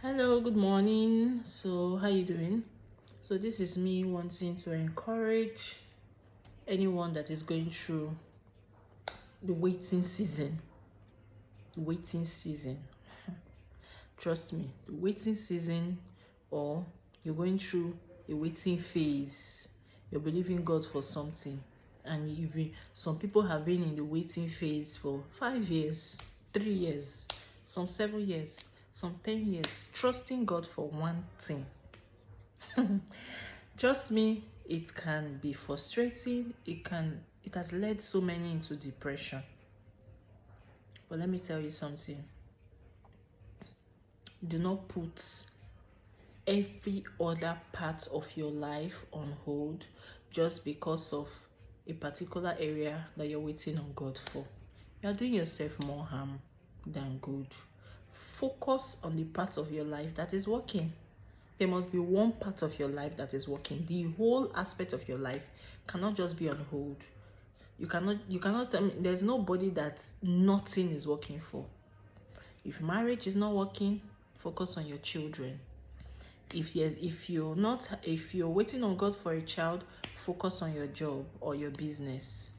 Hello, good morning. So, how you doing? So, this is me wanting to encourage anyone that is going through the waiting season. The waiting season. Trust me, the waiting season, or you're going through a waiting phase. You're believing God for something, and some people have been in the waiting phase for 5 years, 3 years, some 7 years, some 10 years, trusting God for one thing. Trust me, it can be frustrating. It has led so many into depression. But let me tell you something. Do not put every other part of your life on hold just because of a particular area that you're waiting on God for. You're doing yourself more harm than good. Focus on the part of your life that is working. There must be one part of your life that is working. The whole aspect of your life cannot just be on hold. You cannot, there's nobody that nothing is working for. If marriage is not working, focus on your children. If you're waiting on God for a child, focus on your job or your business.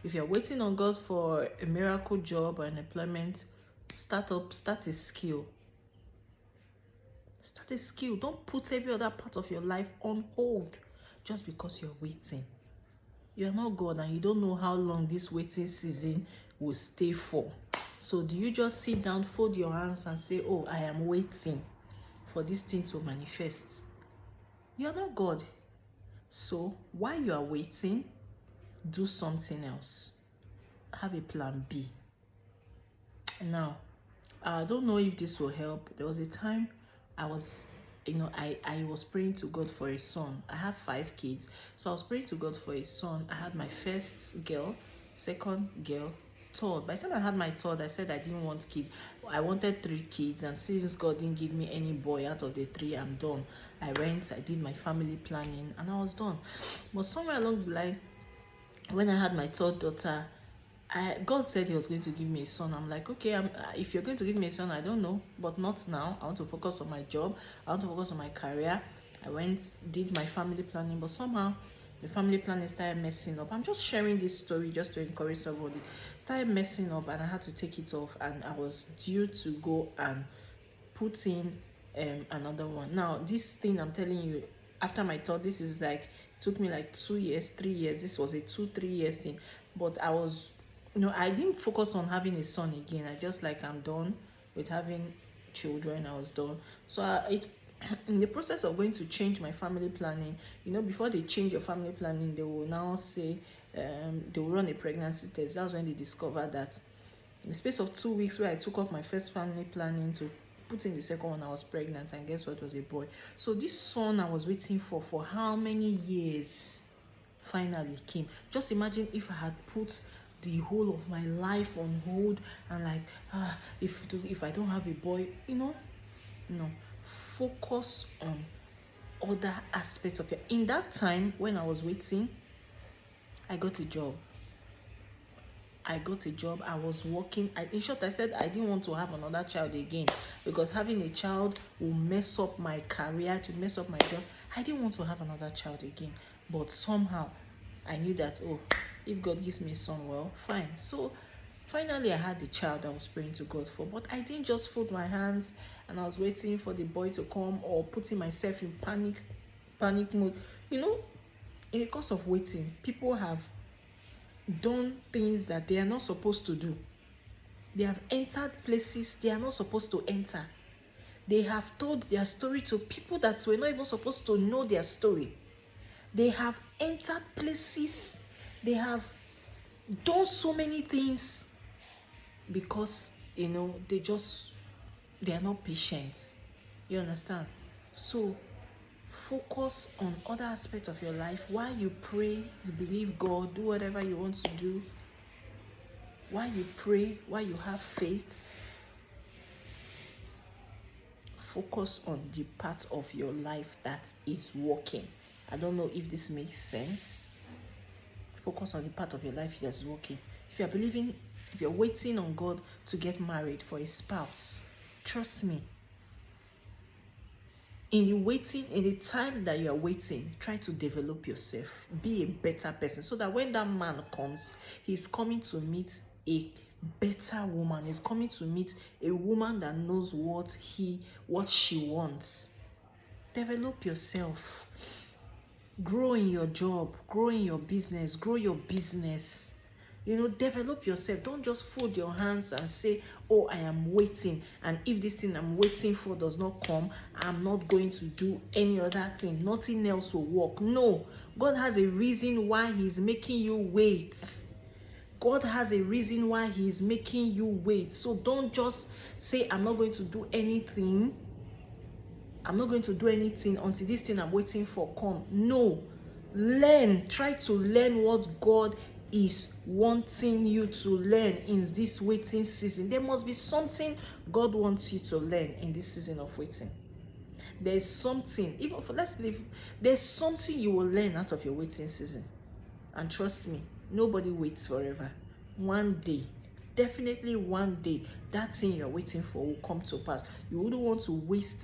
If you're waiting on God for a miracle job or an employment, start a skill. Start a skill. Don't put every other part of your life on hold just because you're waiting. You're not God and you don't know how long this waiting season will stay for. So do you just sit down, fold your hands and say, oh, I am waiting for this thing to manifest? You're not God. So while you are waiting, do something else. Have a plan B. Now, I don't know if this will help. There was a time I was praying to God for a son. I have 5 kids. So I was praying to God for a son. I had my first girl, second girl, third. By the time I had my third, I said I didn't want kids. I wanted 3 kids. And since God didn't give me any boy out of the 3, I'm done. I did my family planning, and I was done. But somewhere along the line, when I had my third daughter, God said he was going to give me a son. I'm like, okay, if you're going to give me a son, I don't know, but not now. I want to focus on my job. I want to focus on my career. I did my family planning, but somehow the family planning started messing up. I'm just sharing this story just to encourage somebody. Started messing up, and I had to take it off, and I was due to go and put in another one. Now, this thing I'm telling you, after my thought, this is like, took me like 2 years, 3 years. This was a 2-3 years thing, but I didn't focus on having a son again. I just I'm done with having children. I was done. So in the process of going to change my family planning, before they change your family planning, they will now say they will run a pregnancy test. That's when they discovered that in the space of 2 weeks where I took off my first family planning to put in the second one, I was pregnant, and guess what? It was a boy. So this son I was waiting for how many years finally came. Just imagine if I had put the whole of my life on hold and if I don't have a boy, no. Focus on other aspects of it. In that time when I was waiting, I got a job. I was working. In short, I said I didn't want to have another child again because having a child will mess up my career, to mess up my job. I didn't want to have another child again. But somehow, I knew that, if God gives me a son, well, fine. So, finally, I had the child I was praying to God for. But I didn't just fold my hands and I was waiting for the boy to come or putting myself in panic mode. In the course of waiting, people have done things that they are not supposed to do. They have entered places they are not supposed to enter. They have told their story to people that were not even supposed to know their story. They have entered places. They have done so many things because, they are not patient. You understand? So, focus on other aspects of your life. While you pray, you believe God, do whatever you want to do. While you pray, while you have faith, focus on the part of your life that is working. I don't know if this makes sense. Focus on the part of your life that is working. If you're waiting on God to get married for a spouse, trust me, in the time that you are waiting, try to develop yourself. Be a better person, so that when that man comes, he's coming to meet a better woman. He's coming to meet a woman that knows what she wants. Develop yourself. Grow in your job, grow in your business, grow your business. Develop yourself. Don't just fold your hands and say, oh, I am waiting, and if this thing I'm waiting for does not come, I'm not going to do any other thing. Nothing else will work. No, God has a reason why he's making you wait. God has a reason why he's making you wait. So don't just say, I'm not going to do anything. I'm not going to do anything until this thing I'm waiting for come. No. Learn. Try to learn what God is wanting you to learn in this waiting season. There must be something God wants you to learn in this season of waiting. There's something, there's something you will learn out of your waiting season. And trust me, nobody waits forever. One day, definitely one day, that thing you're waiting for will come to pass. You wouldn't want to waste,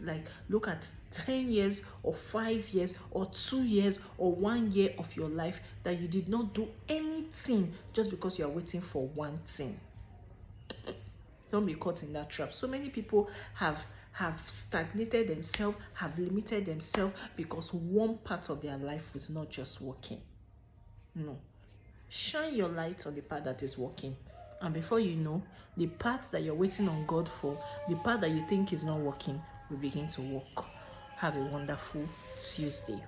look at 10 years or 5 years or 2 years or 1 year of your life that you did not do anything just because you are waiting for one thing. Don't be caught in that trap. So many people have stagnated themselves, have limited themselves because one part of their life was not just working. No. Shine your light on the part that is working. And before you know, the part that you're waiting on God for, the part that you think is not working, will begin to work. Have a wonderful Tuesday.